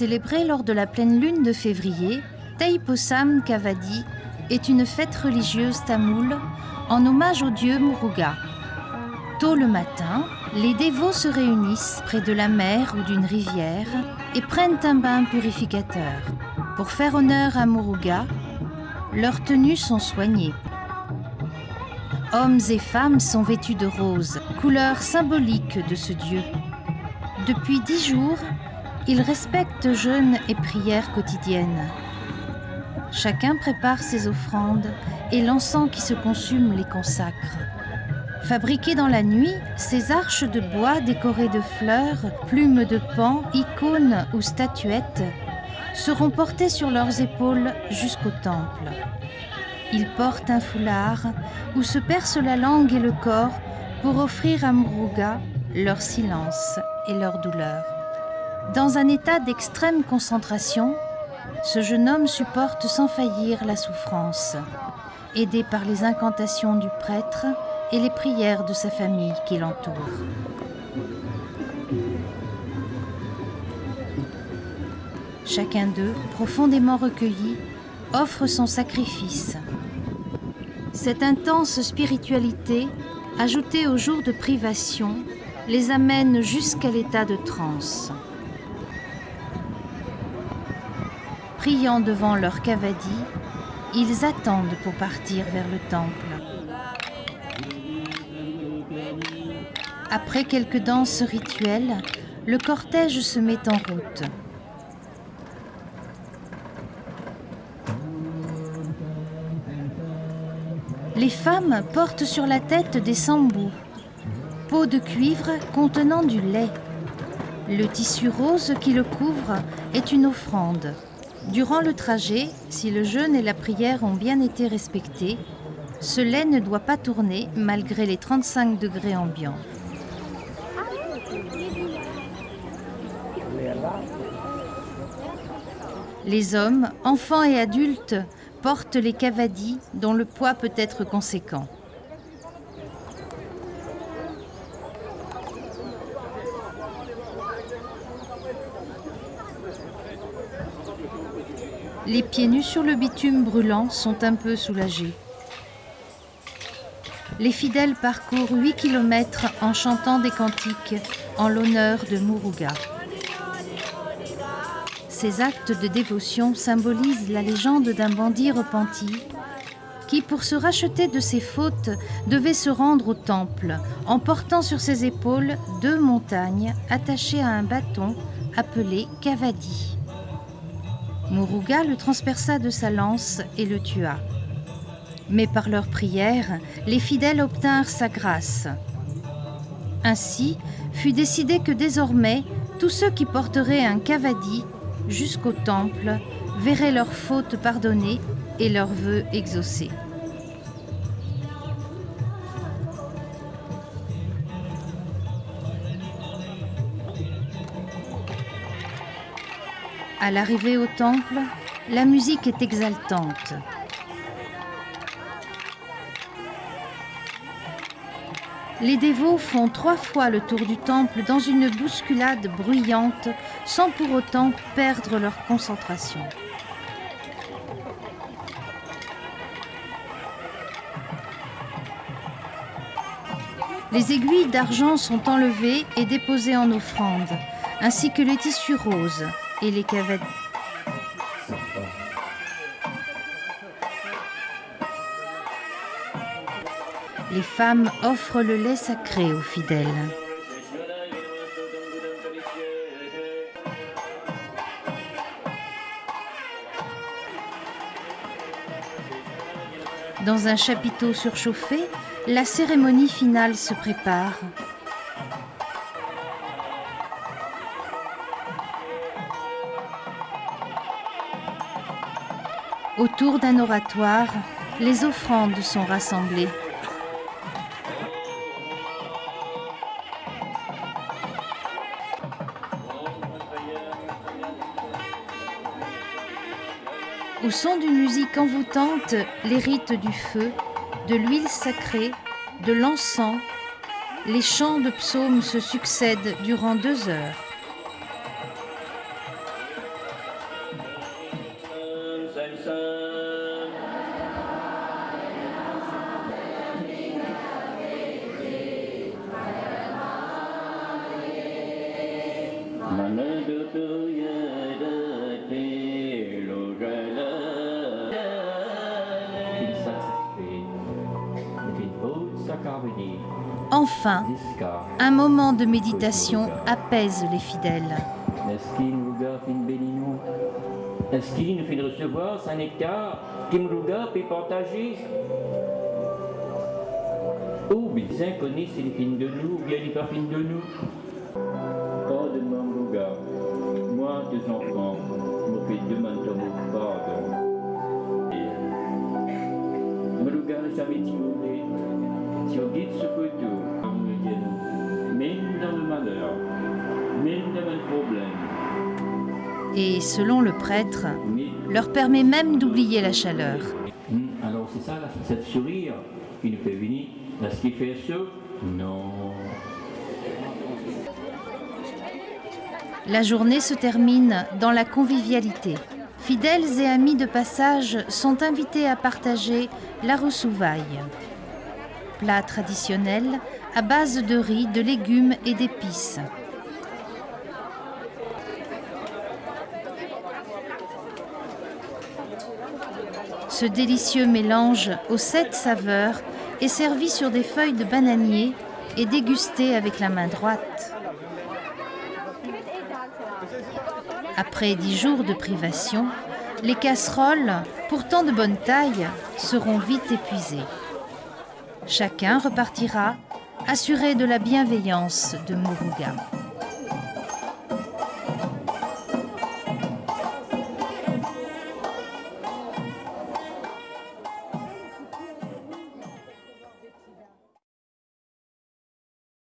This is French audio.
Célébrée lors de la pleine lune de février, Thaipusam Kavadi est une fête religieuse tamoule en hommage au dieu Muruga. Tôt le matin, les dévots se réunissent près de la mer ou d'une rivière et prennent un bain purificateur. Pour faire honneur à Muruga, leurs tenues sont soignées. Hommes et femmes sont vêtus de rose, couleur symbolique de ce dieu. Depuis 10 jours, ils respectent jeûne et prières quotidiennes. Chacun prépare ses offrandes et l'encens qui se consume les consacre. Fabriquées dans la nuit, ces arches de bois décorées de fleurs, plumes de paon, icônes ou statuettes seront portées sur leurs épaules jusqu'au temple. Ils portent un foulard où se percent la langue et le corps pour offrir à Muruga leur silence et leur douleur. Dans un état d'extrême concentration, ce jeune homme supporte sans faillir la souffrance, aidé par les incantations du prêtre et les prières de sa famille qui l'entoure. Chacun d'eux, profondément recueilli, offre son sacrifice. Cette intense spiritualité, ajoutée aux jours de privation, les amène jusqu'à l'état de transe. Priant devant leur kavadi, ils attendent pour partir vers le temple. Après quelques danses rituelles, le cortège se met en route. Les femmes portent sur la tête des sambous, peaux de cuivre contenant du lait. Le tissu rose qui le couvre est une offrande. Durant le trajet, si le jeûne et la prière ont bien été respectés, ce lait ne doit pas tourner malgré les 35 degrés ambiants. Les hommes, enfants et adultes portent les kavadis dont le poids peut être conséquent. Les pieds nus sur le bitume brûlant sont un peu soulagés. Les fidèles parcourent 8 km en chantant des cantiques en l'honneur de Muruga. Ces actes de dévotion symbolisent la légende d'un bandit repenti qui, pour se racheter de ses fautes, devait se rendre au temple en portant sur ses épaules 2 montagnes attachées à un bâton appelé kavadi. Muruga le transperça de sa lance et le tua. Mais par leurs prières, les fidèles obtinrent sa grâce. Ainsi, fut décidé que désormais, tous ceux qui porteraient un kavadi jusqu'au temple verraient leurs fautes pardonnées et leurs vœux exaucés. À l'arrivée au temple, la musique est exaltante. Les dévots font 3 fois le tour du temple dans une bousculade bruyante sans pour autant perdre leur concentration. Les aiguilles d'argent sont enlevées et déposées en offrande, ainsi que les tissus roses et les kavadis. Les femmes offrent le lait sacré aux fidèles. Dans un chapiteau surchauffé, la cérémonie finale se prépare. Autour d'un oratoire, les offrandes sont rassemblées. Au son d'une musique envoûtante, les rites du feu, de l'huile sacrée, de l'encens, les chants de psaumes se succèdent durant 2 heures. Enfin, un moment de méditation apaise les fidèles. Est-ce qu'il nous fait recevoir sa nectar, Kimruga peut partager? Oh, mais les inconnus, c'est les fines de nous, ou bien les pas fines de nous. Pardonne-moi, Mruga. Moi, tes enfants, me fais demander mon pardon. Mruga n'a jamais timoré. Si on guide ce photo, même dans le malheur, même dans le problème. Et selon le prêtre, leur permet même d'oublier la chaleur. Alors c'est ça, cette sourire qui nous fait venir. Est-ce qu'il fait ça? Non. La journée se termine dans la convivialité. Fidèles et amis de passage sont invités à partager la rosouvaille. Plat traditionnel à base de riz, de légumes et d'épices. Ce délicieux mélange aux 7 saveurs est servi sur des feuilles de bananier et dégusté avec la main droite. Après 10 jours de privation, les casseroles, pourtant de bonne taille, seront vite épuisées. Chacun repartira assuré de la bienveillance de Muruga.